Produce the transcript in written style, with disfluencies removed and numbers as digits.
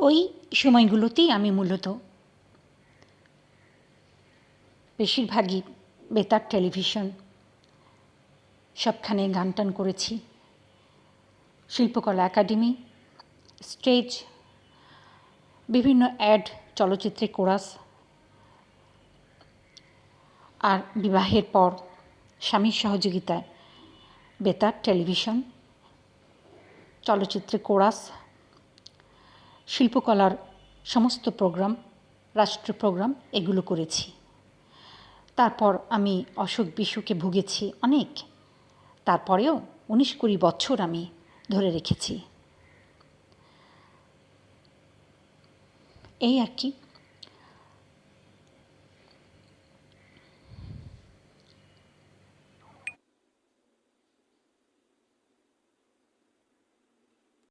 ওই সময়গুলোতেই আমি মূলত বেশিরভাগই বেতার টেলিভিশন সবখানে গান টান করেছি। শিল্পকলা একাডেমি, স্টেজ, বিভিন্ন অ্যাড, চলচ্চিত্রে কোরাস, আর বিবাহের পর স্বামীর সহযোগিতায় বেতার টেলিভিশন, চলচ্চিত্রে কোরাস, শিল্পকলার সমস্ত প্রোগ্রাম, রাষ্ট্র প্রোগ্রাম এগুলো করেছি। তারপর আমি অসুখ বিসুখে ভুগেছি অনেক, তারপরেও 19-20 বছর আমি ধরে রেখেছি। এই আর কি।